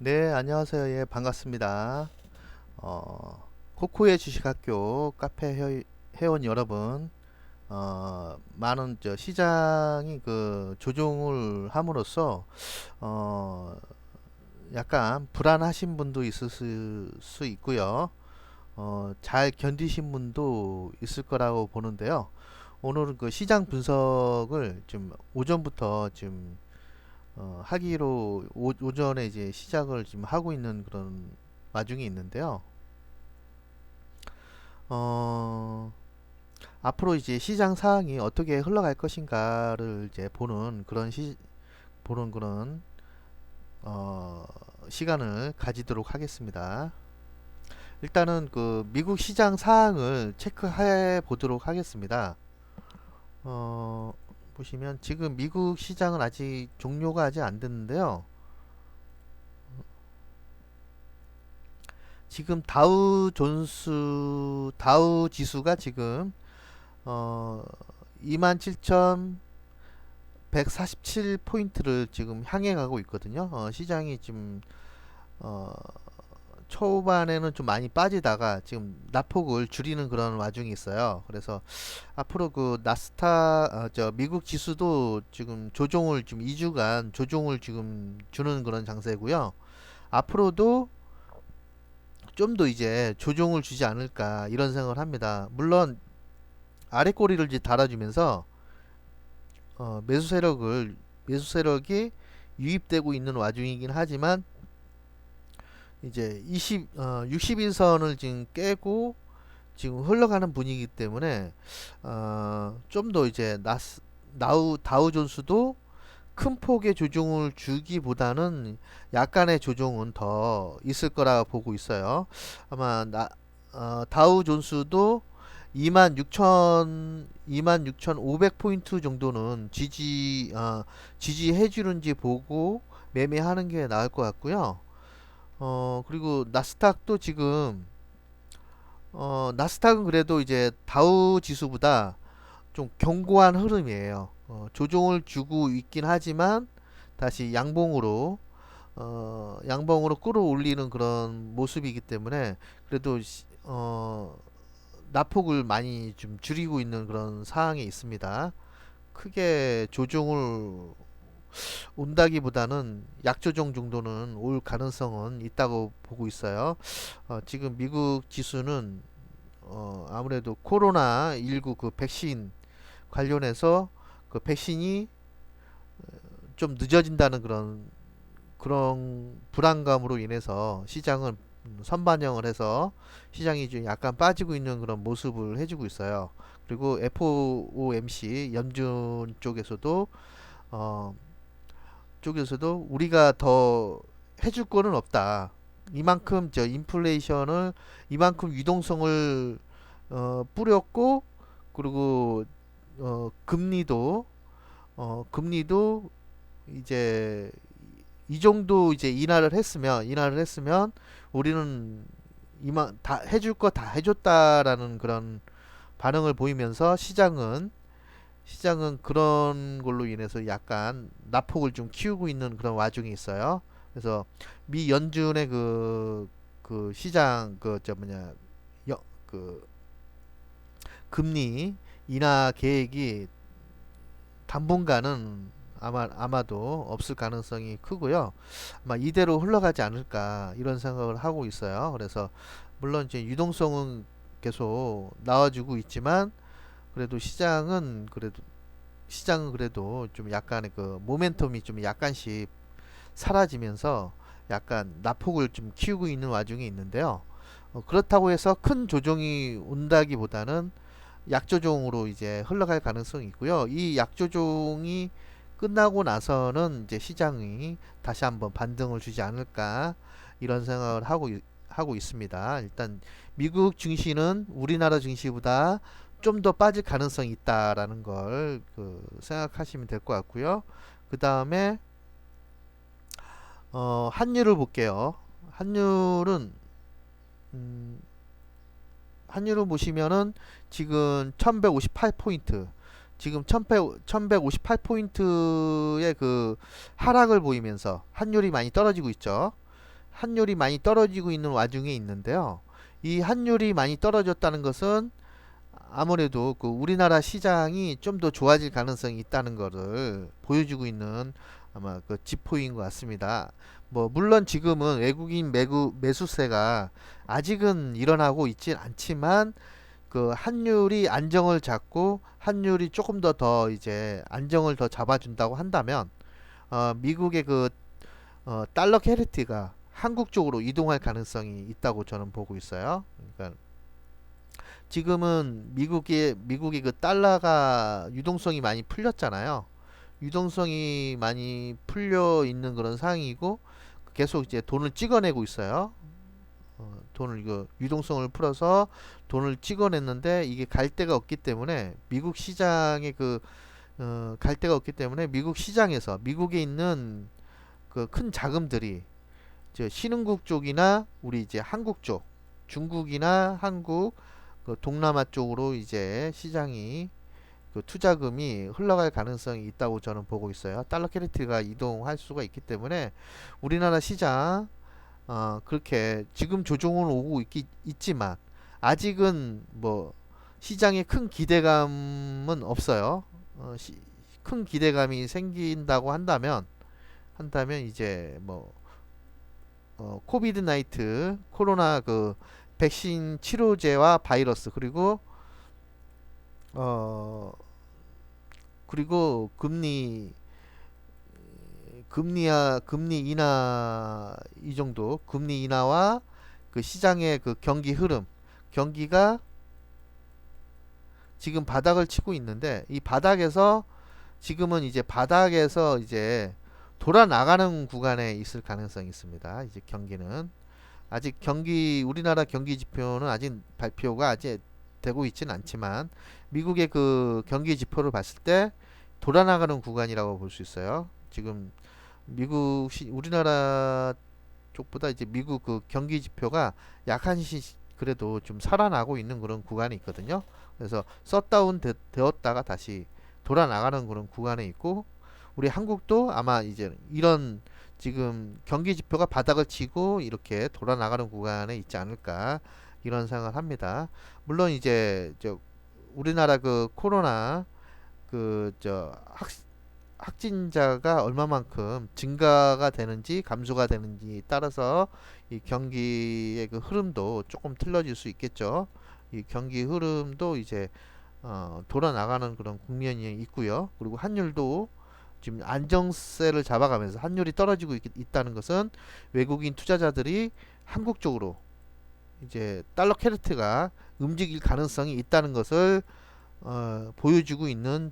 네, 안녕하세요. 예, 반갑습니다. 코코의 주식학교 카페 회원 여러분, 많은 시장이 조종을 함으로써 어, 약간 불안하신 분도 있을 수 있고요. 잘 견디신 분도 있을 거라고 보는데요. 오늘은 그 시장 분석을 좀 오전부터 좀 하기로 오전에 이제 시작을 지금 하고 있는 그런 와중에 있는데요. 어, 앞으로 이제 시장 상황이 어떻게 흘러갈 것인가를 이제 보는 그런 어, 시간을 가지도록 하겠습니다. 일단은 그 미국 시장 상황을 체크해 보도록 하겠습니다. 어, 보시면 지금 미국 시장은 아직 종료가 아직 안 됐는데요. 지금 다우 지수가 지금 어 27,147포인트를 지금 향해 가고 있거든요. 시장이 지금 어 초반에는 좀 많이 빠지다가 지금 낙폭을 줄이는 그런 와중이 있어요. 그래서 앞으로 그 미국 지수도 지금 조종을 좀 2주간 조종을 지금 주는 그런 장세고요. 앞으로도 좀 더 이제 조종을 주지 않을까 이런 생각을 합니다. 물론 아래 꼬리를 이제 달아주면서 매수 세력이 유입되고 있는 와중이긴 하지만 이제 60일선을 지금 깨고 지금 흘러가는 분위기 때문에 좀 더 이제 다우존스도 큰 폭의 조정을 주기보다는 약간의 조정은 더 있을 거라 보고 있어요. 아마 다우존스도 26,500포인트 정도는 지지해 주는지 보고 매매하는 게 나을 것 같고요. 그리고 나스닥도 지금 나스닥은 그래도 이제 다우 지수보다 좀 견고한 흐름이에요. 조정을 주고 있긴 하지만 다시 양봉으로 끌어올리는 그런 모습이기 때문에 그래도 낙폭을 많이 좀 줄이고 있는 그런 상황에 있습니다. 크게 조정을 온다기보다는 약조정 정도는 올 가능성은 있다고 보고 있어요. 지금 미국 지수는 아무래도 코로나19 그 백신 관련해서 그 백신이 좀 늦어진다는 그런 불안감으로 인해서 시장은 선반영을 해서 시장이 좀 약간 빠지고 있는 그런 모습을 해주고 있어요. 그리고 FOMC 연준 어, 쪽에서도 우리가 더 해줄 거는 없다. 이만큼 인플레이션을 이만큼 유동성을 뿌렸고 그리고 금리도 이제 이 정도 이제 인하를 했으면 우리는 이만 다 해줄 거 다 해줬다라는 그런 반응을 보이면서 시장은 그런 걸로 인해서 약간 낙폭을 좀 키우고 있는 그런 와중에 있어요. 그래서 미 연준의 그 시장 그 금리 인하 계획이 당분간은 아마도 없을 가능성이 크고요. 아마 이대로 흘러가지 않을까 이런 생각을 하고 있어요. 그래서 물론 이제 유동성은 계속 나와주고 있지만 그래도 좀 약간의 그 모멘텀이 좀 약간씩 사라지면서 약간 낙폭을 좀 키우고 있는 와중에 있는데요. 그렇다고 해서 큰 조정이 온다기보다는 약조종으로 이제 흘러갈 가능성이 있고요. 이 약조종이 끝나고 나서는 이제 시장이 다시 한번 반등을 주지 않을까 이런 생각을 하고 있습니다. 일단 미국 증시는 우리나라 증시보다 좀 더 빠질 가능성이 있다라는 걸 생각하시면 될 것 같고요. 그 다음에 환율을 볼게요. 환율은 음, 환율을 보시면은 지금 1158포인트 지금 1158포인트의 그 하락을 보이면서 환율이 많이 떨어지고 있죠. 환율이 많이 떨어지고 있는 와중에 있는데요. 이 환율이 많이 떨어졌다는 것은 아무래도 그 우리나라 시장이 좀 더 좋아질 가능성이 있다는 것을 보여주고 있는 아마 그 지표인 것 같습니다. 뭐 물론 지금은 외국인 매수세가 아직은 일어나고 있진 않지만 그 환율이 안정을 잡고 환율이 조금 더 이제 안정을 더 잡아준다고 한다면 미국의 그 달러 캐리티가 한국 쪽으로 이동할 가능성이 있다고 저는 보고 있어요. 그러니까 지금은 미국의 그 달러가 유동성이 많이 풀렸잖아요. 유동성이 많이 풀려 있는 그런 상황이고 계속 이제 돈을 찍어내고 있어요. 돈을 이거 유동성을 풀어서 돈을 찍어냈는데 이게 갈 데가 없기 때문에 미국 시장에 갈 데가 없기 때문에 미국 시장에서 미국에 있는 그 큰 자금들이 저 신흥국 쪽이나 우리 이제 한국 쪽, 중국이나 한국, 그 동남아 쪽으로 이제 시장이 그 투자금이 흘러갈 가능성이 있다고 저는 보고 있어요. 달러 캐리티가 이동할 수가 있기 때문에 우리나라 시장 그렇게 지금 조정은 오고 있지만 아직은 뭐 시장에 큰 기대감은 없어요. 큰 기대감이 생긴다고 한다면 이제 뭐 코비드 나이트 코로나 그 백신 치료제와 바이러스 어 그리고 금리 인하 이 정도 금리 인하와 그 시장의 그 경기 흐름 경기가 지금 바닥을 치고 있는데 이 바닥에서 지금은 이제 바닥에서 이제 돌아 나가는 구간에 있을 가능성이 있습니다. 이제 경기는 아직 우리나라 경기 지표는 아직 발표가 아직 되고 있지는 않지만 미국의 그 경기 지표를 봤을 때 돌아 나가는 구간이라고 볼 수 있어요. 지금 우리나라 쪽보다 이제 미국 그 경기 지표가 그래도 좀 살아나고 있는 그런 구간이 있거든요. 그래서 셧다운 되었다가 다시 돌아 나가는 그런 구간에 있고 우리 한국도 아마 이제 이런 지금 경기 지표가 바닥을 치고 이렇게 돌아 나가는 구간에 있지 않을까 이런 생각을 합니다. 물론 이제 우리나라 그 코로나 확진자가 얼마만큼 증가가 되는지 감소가 되는지 따라서 이 경기의 그 흐름도 조금 틀려질 수 있겠죠. 이 경기 흐름도 이제 돌아 나가는 그런 국면이 있고요. 그리고 환율도 지금 안정세를 잡아가면서 환율이 떨어지고 있다는 것은 외국인 투자자들이 한국 쪽으로 이제 달러 캐리트가 움직일 가능성이 있다는 것을 보여주고 있는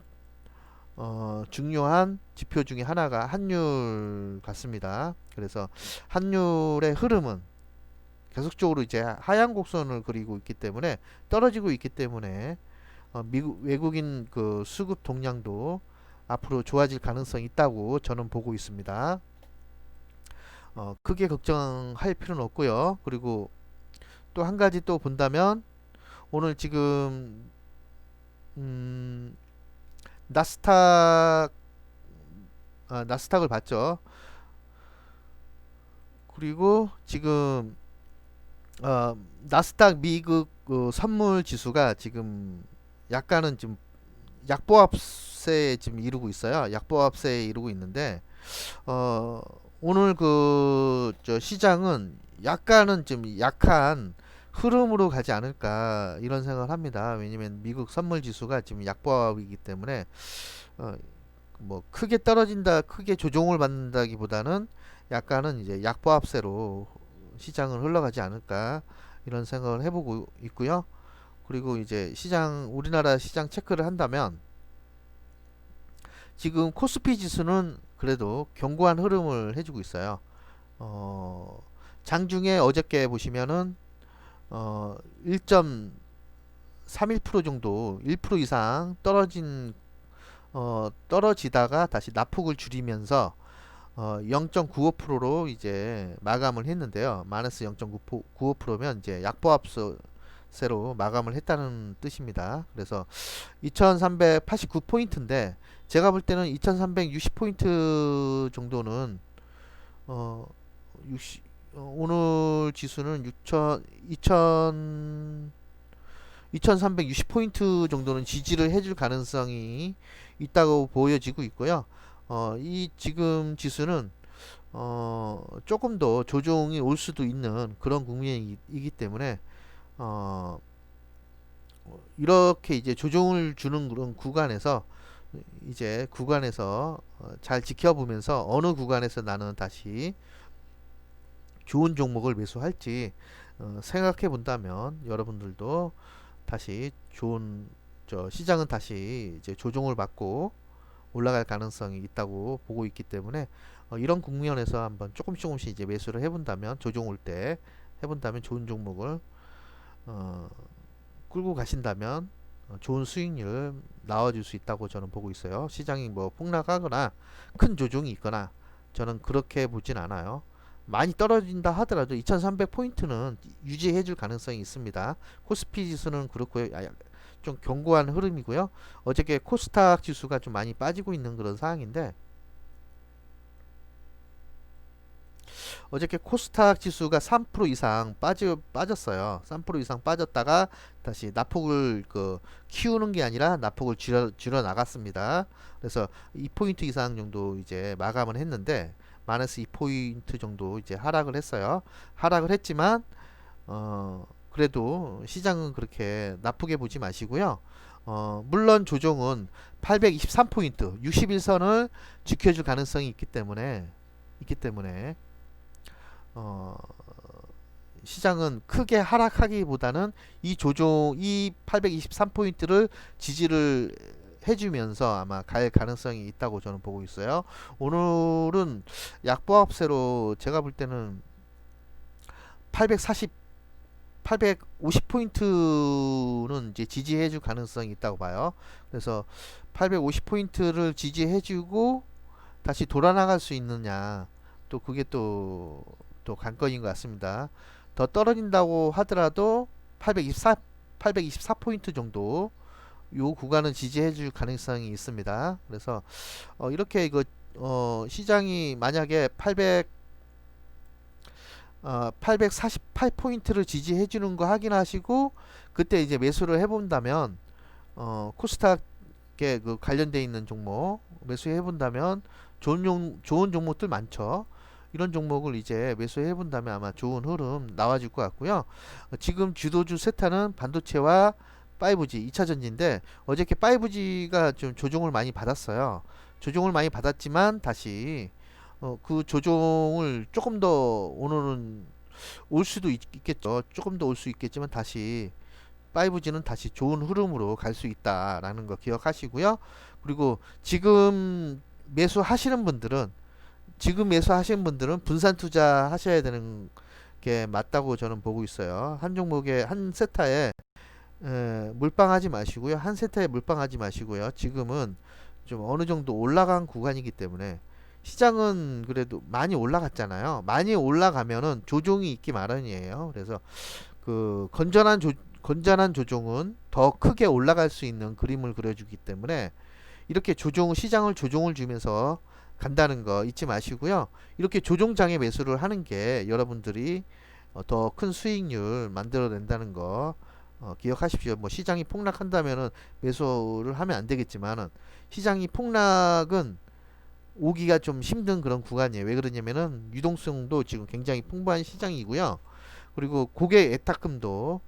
중요한 지표 중에 하나가 환율 같습니다. 그래서 환율의 흐름은 계속적으로 이제 하향 곡선을 그리고 있기 때문에 떨어지고 있기 때문에 외국인 그 수급 동향도 앞으로 좋아질 가능성이 있다고 저는 보고 있습니다. 크게 걱정할 필요는 없고요. 그리고 또 한 가지 또 본다면 오늘 지금 나스닥 나스닥을 봤죠. 그리고 지금 나스닥 미국 선물 지수가 지금 약간은 좀 약보합세에 지금 이루고 있어요. 약보합세에 이루고 있는데 오늘 시장은 약간은 좀 약한 흐름으로 가지 않을까 이런 생각을 합니다. 왜냐면 미국 선물 지수가 지금 약보합이기 때문에 뭐 크게 떨어진다, 크게 조정을 받는다기보다는 약간은 이제 약보합세로 시장을 흘러가지 않을까 이런 생각을 해보고 있고요. 그리고 이제 우리나라 시장 체크를 한다면 지금 코스피 지수는 그래도 견고한 흐름을 해주고 있어요. 장중에 어저께 보시면은 1.31% 정도 1% 이상 떨어지다가 다시 낙폭을 줄이면서 0.95%로 이제 마감을 했는데요. 마이너스 0.95%면 이제 약보합세로 마감을 했다는 뜻입니다. 그래서 2389포인트인데 제가 볼 때는 2360포인트 정도는 오늘 지수는 2360포인트 정도는 지지를 해줄 가능성이 있다고 보여지고 있고요. 이 지금 지수는 조금 더 조정이 올 수도 있는 그런 국면이기 때문에 어, 이렇게 이제 조정을 주는 그런 구간에서 이제 구간에서 잘 지켜보면서 어느 구간에서 나는 다시 좋은 종목을 매수할지 생각해 본다면 여러분들도 다시 좋은 시장은 다시 이제 조정을 받고 올라갈 가능성이 있다고 보고 있기 때문에 이런 국면에서 한번 조금씩 이제 매수를 해본다면 조정 올 때 해본다면 좋은 종목을 어, 끌고 가신다면 좋은 수익률 나와줄 수 있다고 저는 보고 있어요. 시장이 뭐 폭락하거나 큰 조정이 있거나 저는 그렇게 보진 않아요. 많이 떨어진다 하더라도 2300포인트는 유지해 줄 가능성이 있습니다. 코스피 지수는 그렇고요. 좀 견고한 흐름이고요. 어저께 코스닥 지수가 좀 많이 빠지고 있는 그런 상황인데 어저께 코스닥 지수가 3% 이상 빠졌어요. 3% 이상 빠졌다가 다시 낙폭을 키우는 게 아니라 낙폭을 줄여 나갔습니다. 그래서 2포인트 이상 정도 이제 마감을 했는데 마이너스 2포인트 정도 이제 하락을 했어요. 하락을 했지만 그래도 시장은 그렇게 나쁘게 보지 마시고요. 물론 조정은 823포인트 61선을 지켜줄 가능성이 있기 때문에 어, 시장은 크게 하락하기보다는 이 823포인트를 지지를 해주면서 아마 갈 가능성이 있다고 저는 보고 있어요. 오늘은 약보합세로 제가 볼 때는 840 850포인트는 이제 지지해줄 가능성이 있다고 봐요. 그래서 850포인트를 지지해주고 다시 돌아나갈 수 있느냐, 또 그게 또 관건인 것 같습니다. 더 떨어진다고 하더라도 824포인트 정도 요 구간은 지지해줄 가능성이 있습니다. 그래서 이렇게 시장이 만약에 848포인트를 지지해주는 거 확인하시고 그때 이제 매수를 해본다면 코스닥에 관련돼 있는 종목 매수해본다면 좋은 종목들 많죠. 이런 종목을 이제 매수해본다면 아마 좋은 흐름 나와줄 것 같고요. 지금 주도주 세타는 반도체와 5G 2차전지인데 어저께 5G가 좀 조정을 많이 받았어요. 조정을 많이 받았지만 다시 그 조정을 조금 더 오늘은 올 수도 있겠죠. 조금 더 올 수 있겠지만 다시 5G는 다시 좋은 흐름으로 갈 수 있다라는 거 기억하시고요. 그리고 지금 매수하시는 분들은 분산 투자 하셔야 되는 게 맞다고 저는 보고 있어요. 한 종목에 한 세타에 물방하지 마시고요. 한 세타에 물방하지 마시고요. 지금은 좀 어느 정도 올라간 구간이기 때문에 시장은 그래도 많이 올라갔잖아요. 많이 올라가면은 조정이 있기 마련이에요. 그래서 건전한 조정은 더 크게 올라갈 수 있는 그림을 그려주기 때문에 이렇게 시장을 조정을 주면서 간다는 거 잊지 마시고요. 이렇게 조종장에 매수를 하는 게 여러분들이 더 큰 수익률 만들어낸다는 거 기억하십시오. 뭐 시장이 폭락한다면은 매수를 하면 안 되겠지만은 시장이 폭락은 오기가 좀 힘든 그런 구간이에요. 왜 그러냐면은 유동성도 지금 굉장히 풍부한 시장이고요. 그리고 고객 애탁금도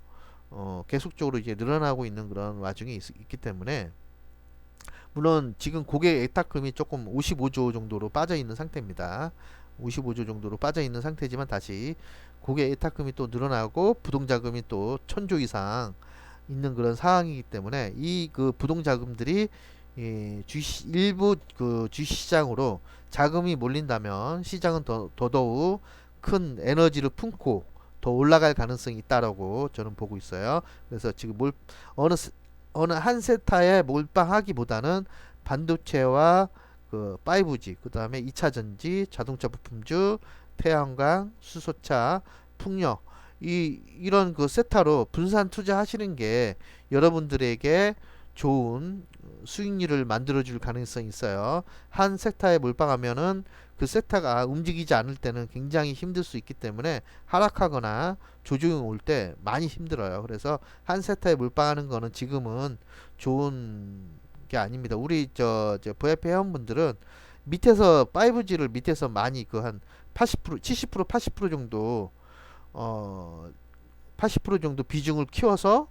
계속적으로 이제 늘어나고 있는 그런 와중에 있기 때문에 물론 지금 고객 애탁금이 조금 55조 정도로 빠져 있는 상태입니다. 55조 정도로 빠져 있는 상태지만 다시 고객 애탁금이 또 늘어나고 부동자금이 또 1000조 이상 있는 그런 상황이기 때문에 이 부동자금들이 일부 주시장으로 자금이 몰린다면 시장은 더더욱 큰 에너지를 품고 더 올라갈 가능성이 있다라고 저는 보고 있어요. 그래서 지금 어느 한 세타에 몰빵하기보다는 반도체와 5G, 그 다음에 2차전지, 자동차 부품주, 태양광, 수소차, 풍력 이런 세타로 분산 투자하시는 게 여러분들에게 좋은 수익률을 만들어 줄 가능성이 있어요. 한 섹터에 몰빵하면은 그 섹터가 움직이지 않을 때는 굉장히 힘들 수 있기 때문에 하락하거나 조정이 올 때 많이 힘들어요. 그래서 한 섹터에 몰빵하는 거는 지금은 좋은 게 아닙니다. 우리 저 VIP 회원분들은 밑에서 5G를 밑에서 많이 그 한 80%, 70%, 80% 정도 어 80% 정도 비중을 키워서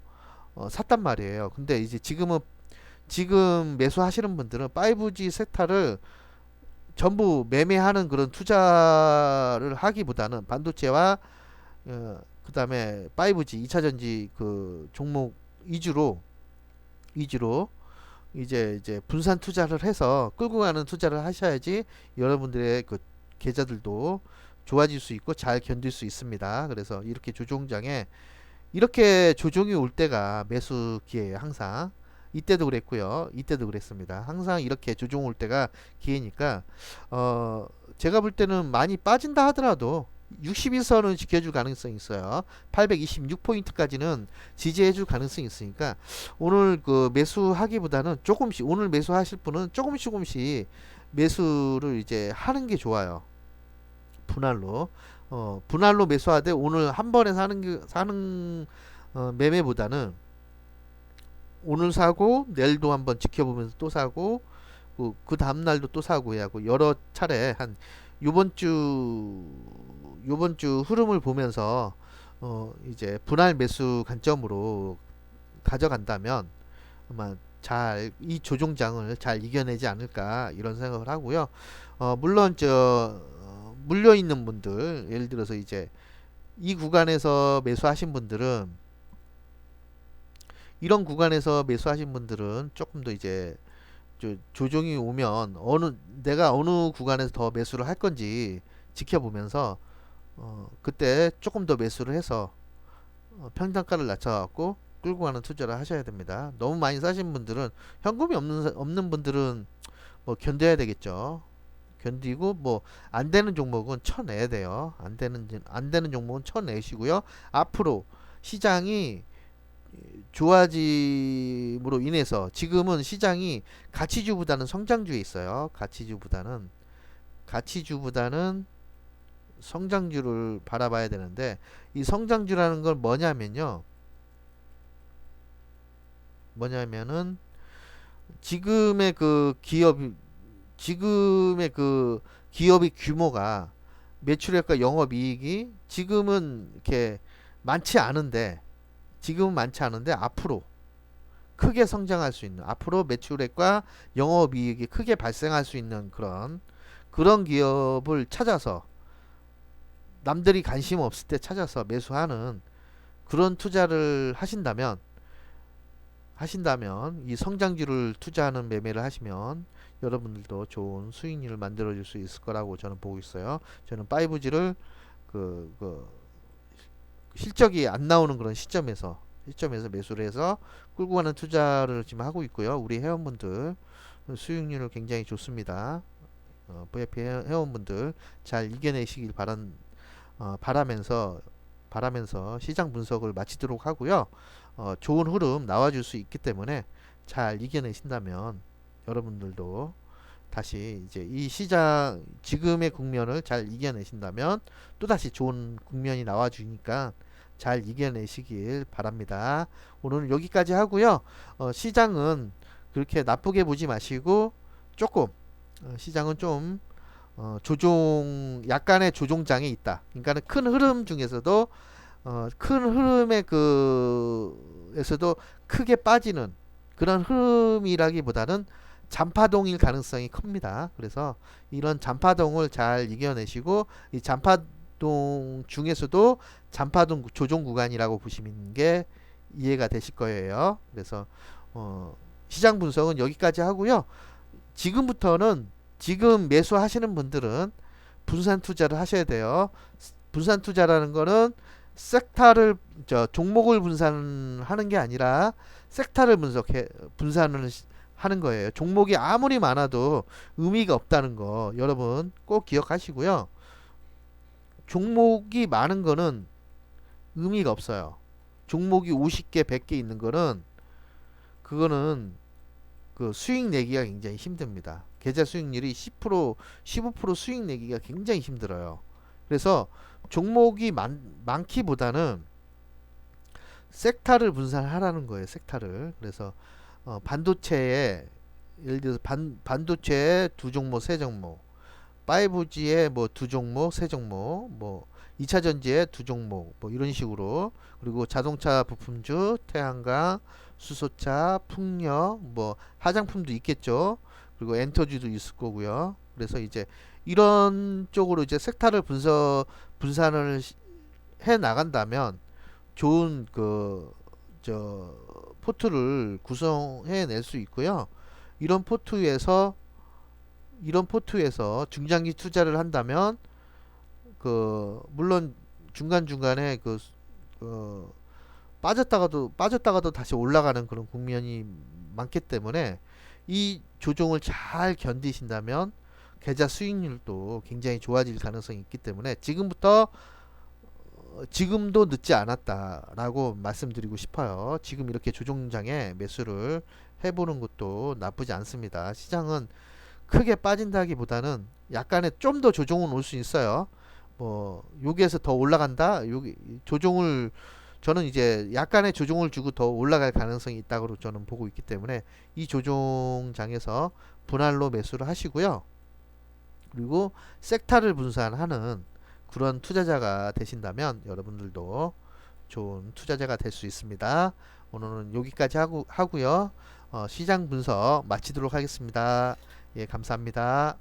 샀단 말이에요. 근데 이제 지금 매수하시는 분들은 5G 섹터를 전부 매매하는 그런 투자를 하기보다는 반도체와 그다음에 5G 2차전지 그 종목 위주로 이제 분산 투자를 해서 끌고 가는 투자를 하셔야지 여러분들의 그 계좌들도 좋아질 수 있고 잘 견딜 수 있습니다. 그래서 이렇게 조정이 올 때가 매수 기회예요. 항상 이때도 그랬고요. 이때도 그랬습니다. 항상 이렇게 조정 올 때가 기회니까 제가 볼 때는 많이 빠진다 하더라도 61선은 지켜줄 가능성이 있어요. 826포인트까지는 지지해줄 가능성이 있으니까 오늘 그 매수하기보다는 조금씩 오늘 매수하실 분은 조금씩 매수를 이제 하는 게 좋아요. 분할로 분할로 매수하되 오늘 한 번에 사는 매매보다는 오늘 사고 내일도 한번 지켜보면서 또 사고 그 다음 날도 또 사고 해야 하고 여러 차례 한 요번 주 흐름을 보면서 이제 분할 매수 관점으로 가져간다면 아마 잘 이 조종장을 잘 이겨내지 않을까 이런 생각을 하고요. 물론 물려 있는 분들 예를 들어서 이제 이 구간에서 매수하신 분들은 이런 구간에서 매수하신 분들은 조금 더 이제 조정이 오면 내가 어느 구간에서 더 매수를 할 건지 지켜보면서 그때 조금 더 매수를 해서 평단가를 낮춰갖고 끌고 가는 투자를 하셔야 됩니다. 너무 많이 사신 분들은 현금이 없는 분들은 뭐 견뎌야 되겠죠. 견디고 뭐 안 되는 종목은 쳐내야 돼요. 안 되는 종목은 쳐내시고요. 앞으로 시장이 좋아짐으로 인해서 지금은 시장이 가치주보다는 성장주에 있어요. 가치주보다는 성장주를 바라봐야 되는데 이 성장주라는 건 뭐냐면은 지금의 그 기업의 규모가 매출액과 영업이익이 지금은 많지 않은데 앞으로 크게 성장할 수 있는 앞으로 매출액과 영업이익이 크게 발생할 수 있는 그런 기업을 찾아서 남들이 관심 없을 때 찾아서 매수하는 그런 투자를 하신다면 이 성장주를 투자하는 매매를 하시면 여러분들도 좋은 수익률을 만들어 줄 수 있을 거라고 저는 보고 있어요. 저는 5G를 그 실적이 안 나오는 그런 시점에서 매수를 해서 끌고 가는 투자를 지금 하고 있고요. 우리 회원분들 수익률을 굉장히 좋습니다. VIP 회원분들 잘 이겨내시길 바라면서 시장 분석을 마치도록 하고요. 좋은 흐름 나와줄 수 있기 때문에 잘 이겨내신다면 여러분들도 다시 이제 이 시장 지금의 국면을 잘 이겨내신다면 또다시 좋은 국면이 나와주니까 잘 이겨내시길 바랍니다. 오늘은 여기까지 하고요. 시장은 그렇게 나쁘게 보지 마시고 조금 시장은 좀 약간의 조종장에 있다. 그러니까 큰 흐름 중에서도 큰 흐름의 에서도 크게 빠지는 그런 흐름이라기보다는 잔파동일 가능성이 큽니다. 그래서 이런 잔파동을 잘 이겨내시고 이 잔파동 중에서도 잔파동 조정 구간이라고 보시는 게 이해가 되실 거예요. 그래서 시장 분석은 여기까지 하고요. 지금 매수하시는 분들은 분산 투자를 하셔야 돼요. 분산 투자라는 거는 종목을 분산하는 게 아니라 섹터를 분산을 하는 거예요. 종목이 아무리 많아도 의미가 없다는 거 여러분 꼭 기억하시고요. 종목이 많은 거는 의미가 없어요. 종목이 50개, 100개 있는 거는 그거는 그 수익 내기가 굉장히 힘듭니다. 계좌 수익률이 10%, 15% 수익 내기가 굉장히 힘들어요. 그래서 종목이 많기보다는 섹터를 분산하라는 거예요. 섹터를. 그래서 반도체에 예를 들어서 반도체에 두 종목, 세 종목, 5G에 뭐 두 종목, 세 종목, 뭐 2차 전지에 두 종목, 뭐 이런 식으로. 그리고 자동차 부품주, 태양광, 수소차, 풍력, 뭐 화장품도 있겠죠. 그리고 엔터지도 있을 거고요. 그래서 이제 이런 쪽으로 이제 섹터를 분산을 해 나간다면 좋은 저 포트를 구성해 낼 수 있고요. 이런 포트에서 중장기 투자를 한다면 물론 중간중간에 그 빠졌다가도 다시 올라가는 그런 국면이 많기 때문에 이 조정을 잘 견디신다면 계좌 수익률도 굉장히 좋아질 가능성이 있기 때문에 지금도 늦지 않았다라고 말씀드리고 싶어요. 지금 이렇게 조종장에 매수를 해보는 것도 나쁘지 않습니다. 시장은 크게 빠진다기보다는 약간의 좀 더 조정은 올 수 있어요. 뭐 여기에서 더 올라간다. 여기 조정을 저는 이제 약간의 조정을 주고 더 올라갈 가능성이 있다고 저는 보고 있기 때문에 이 조종장에서 분할로 매수를 하시고요. 그리고 섹터를 분산하는 그런 투자자가 되신다면 여러분들도 좋은 투자자가 될 수 있습니다. 오늘은 여기까지 하고요. 시장 분석 마치도록 하겠습니다. 예, 감사합니다.